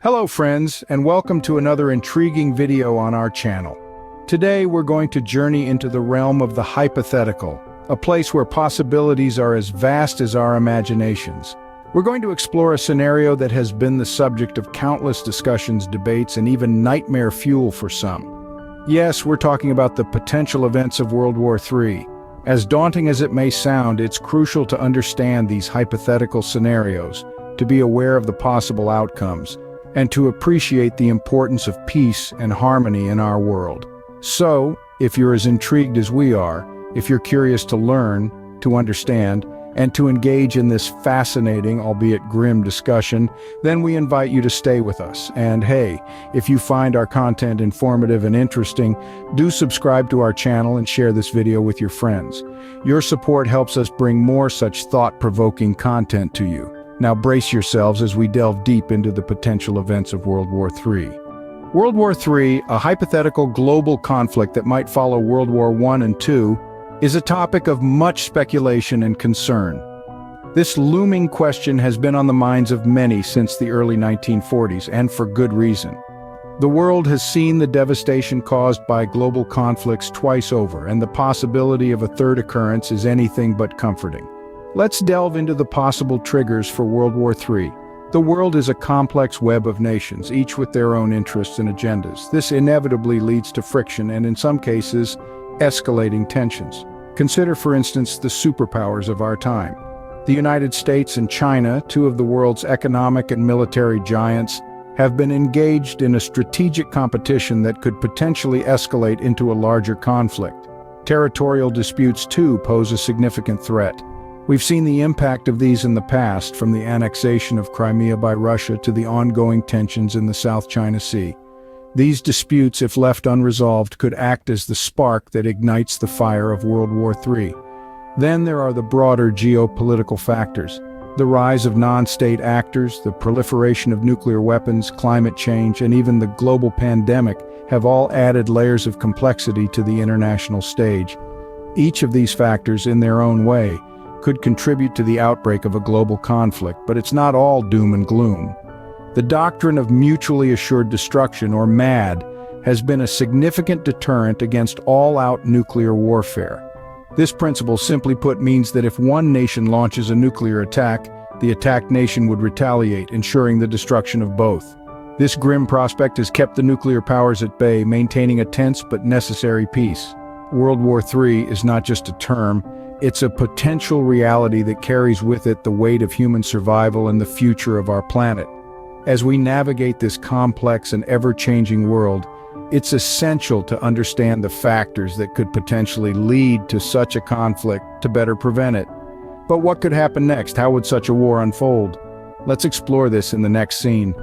Hello friends, and welcome to another intriguing video on our channel. Today we're going to journey into the realm of the hypothetical, a place where possibilities are as vast as our imaginations. We're going to explore a scenario that has been the subject of countless discussions, debates, and even nightmare fuel for some. Yes, we're talking about the potential events of World War III. As daunting as it may sound, it's crucial to understand these hypothetical scenarios, to be aware of the possible outcomes, and to appreciate the importance of peace and harmony in our world. So, if you're as intrigued as we are, if you're curious to learn, to understand, and to engage in this fascinating, albeit grim discussion, then we invite you to stay with us. And hey, if you find our content informative and interesting, do subscribe to our channel and share this video with your friends. Your support helps us bring more such thought-provoking content to you. Now brace yourselves as we delve deep into the potential events of World War III. World War III, a hypothetical global conflict that might follow World War I and II, is a topic of much speculation and concern. This looming question has been on the minds of many since the early 1940s, and for good reason. The world has seen the devastation caused by global conflicts twice over, and the possibility of a third occurrence is anything but comforting. Let's delve into the possible triggers for World War III. The world is a complex web of nations, each with their own interests and agendas. This inevitably leads to friction and, in some cases, escalating tensions. Consider, for instance, the superpowers of our time. The United States and China, two of the world's economic and military giants, have been engaged in a strategic competition that could potentially escalate into a larger conflict. Territorial disputes, too, pose a significant threat. We've seen the impact of these in the past, from the annexation of Crimea by Russia to the ongoing tensions in the South China Sea. These disputes, if left unresolved, could act as the spark that ignites the fire of World War III. Then there are the broader geopolitical factors. The rise of non-state actors, the proliferation of nuclear weapons, climate change, and even the global pandemic have all added layers of complexity to the international stage. Each of these factors, in their own way, could contribute to the outbreak of a global conflict, but it's not all doom and gloom. The doctrine of mutually assured destruction, or MAD, has been a significant deterrent against all-out nuclear warfare. This principle, simply put, means that if one nation launches a nuclear attack, the attacked nation would retaliate, ensuring the destruction of both. This grim prospect has kept the nuclear powers at bay, maintaining a tense but necessary peace. World War III is not just a term, it's a potential reality that carries with it the weight of human survival and the future of our planet. As we navigate this complex and ever-changing world, it's essential to understand the factors that could potentially lead to such a conflict to better prevent it. But what could happen next? How would such a war unfold? Let's explore this in the next scene.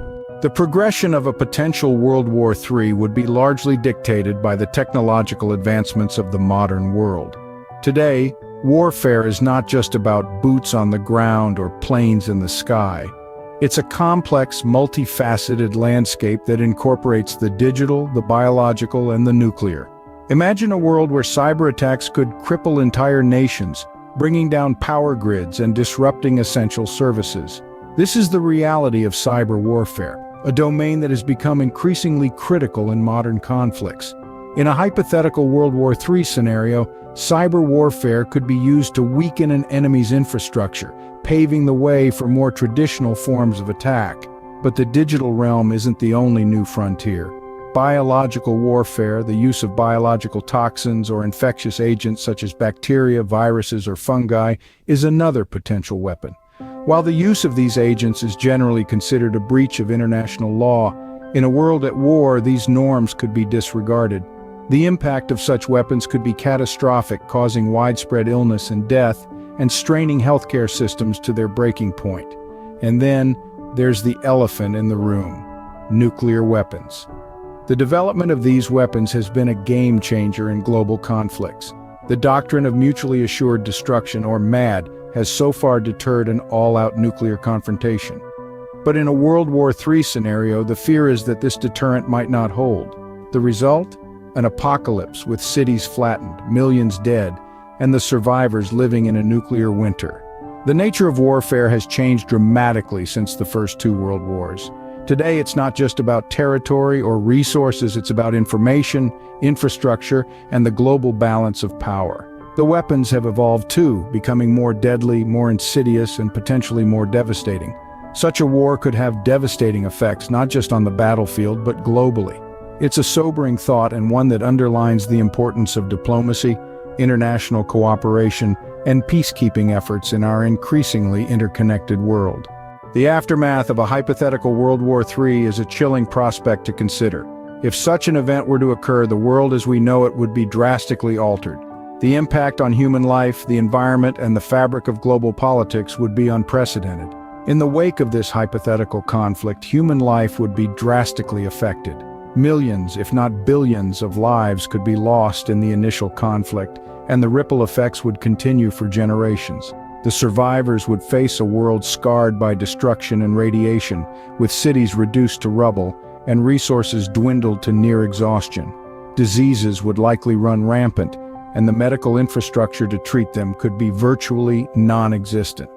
The progression of a potential World War III would be largely dictated by the technological advancements of the modern world. Today, warfare is not just about boots on the ground or planes in the sky. It's a complex, multifaceted landscape that incorporates the digital, the biological, and the nuclear. Imagine a world where cyber attacks could cripple entire nations, bringing down power grids and disrupting essential services. This is the reality of cyber warfare, a domain that has become increasingly critical in modern conflicts. In a hypothetical World War III scenario, cyber warfare could be used to weaken an enemy's infrastructure, paving the way for more traditional forms of attack. But the digital realm isn't the only new frontier. Biological warfare, the use of biological toxins or infectious agents such as bacteria, viruses, or fungi, is another potential weapon. While the use of these agents is generally considered a breach of international law, in a world at war, these norms could be disregarded. The impact of such weapons could be catastrophic, causing widespread illness and death, and straining healthcare systems to their breaking point. And then, there's the elephant in the room: nuclear weapons. The development of these weapons has been a game changer in global conflicts. The doctrine of mutually assured destruction, or MAD, has so far deterred an all-out nuclear confrontation. But in a World War III scenario, the fear is that this deterrent might not hold. The result? An apocalypse with cities flattened, millions dead, and the survivors living in a nuclear winter. The nature of warfare has changed dramatically since the first two world wars. Today, it's not just about territory or resources, it's about information, infrastructure, and the global balance of power. The weapons have evolved too, becoming more deadly, more insidious, and potentially more devastating. Such a war could have devastating effects not just on the battlefield, but globally. It's a sobering thought and one that underlines the importance of diplomacy, international cooperation, and peacekeeping efforts in our increasingly interconnected world. The aftermath of a hypothetical World War III is a chilling prospect to consider. If such an event were to occur, the world as we know it would be drastically altered. The impact on human life, the environment, and the fabric of global politics would be unprecedented. In the wake of this hypothetical conflict, human life would be drastically affected. Millions, if not billions, of lives could be lost in the initial conflict, and the ripple effects would continue for generations. The survivors would face a world scarred by destruction and radiation, with cities reduced to rubble and resources dwindled to near exhaustion. Diseases would likely run rampant, and the medical infrastructure to treat them could be virtually non-existent.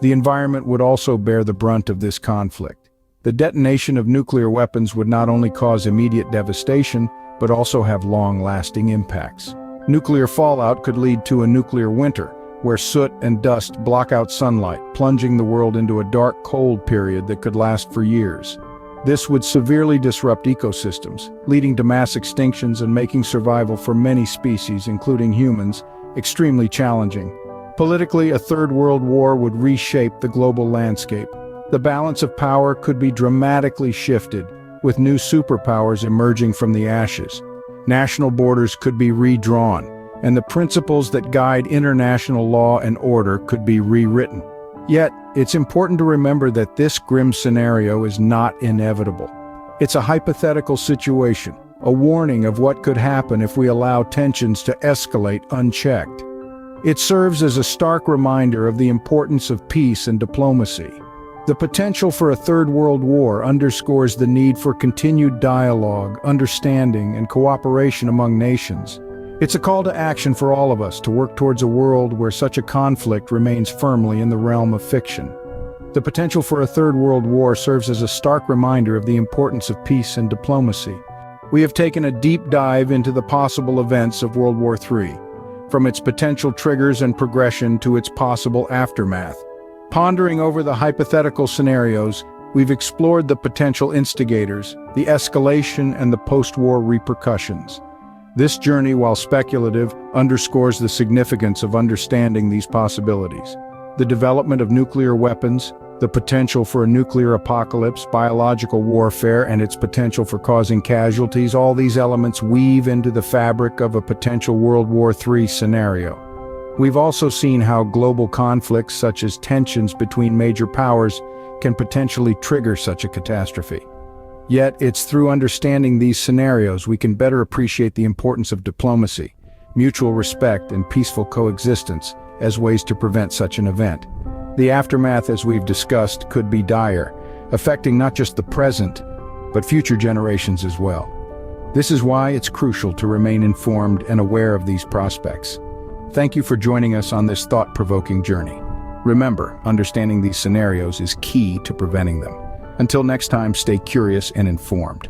The environment would also bear the brunt of this conflict. The detonation of nuclear weapons would not only cause immediate devastation, but also have long-lasting impacts. Nuclear fallout could lead to a nuclear winter, where soot and dust block out sunlight, plunging the world into a dark, cold period that could last for years. This would severely disrupt ecosystems, leading to mass extinctions and making survival for many species, including humans, extremely challenging. Politically, a third world war would reshape the global landscape. The balance of power could be dramatically shifted, with new superpowers emerging from the ashes. National borders could be redrawn, and the principles that guide international law and order could be rewritten. Yet, it's important to remember that this grim scenario is not inevitable. It's a hypothetical situation, a warning of what could happen if we allow tensions to escalate unchecked. It serves as a stark reminder of the importance of peace and diplomacy. The potential for a third world war underscores the need for continued dialogue, understanding, and cooperation among nations. It's a call to action for all of us to work towards a world where such a conflict remains firmly in the realm of fiction. The potential for a third world war serves as a stark reminder of the importance of peace and diplomacy. We have taken a deep dive into the possible events of World War III, from its potential triggers and progression to its possible aftermath. Pondering over the hypothetical scenarios, we've explored the potential instigators, the escalation, and the post-war repercussions. This journey, while speculative, underscores the significance of understanding these possibilities. The development of nuclear weapons, the potential for a nuclear apocalypse, biological warfare, and its potential for causing casualties, all these elements weave into the fabric of a potential World War III scenario. We've also seen how global conflicts, such as tensions between major powers, can potentially trigger such a catastrophe. Yet, it's through understanding these scenarios we can better appreciate the importance of diplomacy, mutual respect, and peaceful coexistence as ways to prevent such an event. The aftermath, as we've discussed, could be dire, affecting not just the present, but future generations as well. This is why it's crucial to remain informed and aware of these prospects. Thank you for joining us on this thought-provoking journey. Remember, understanding these scenarios is key to preventing them. Until next time, stay curious and informed.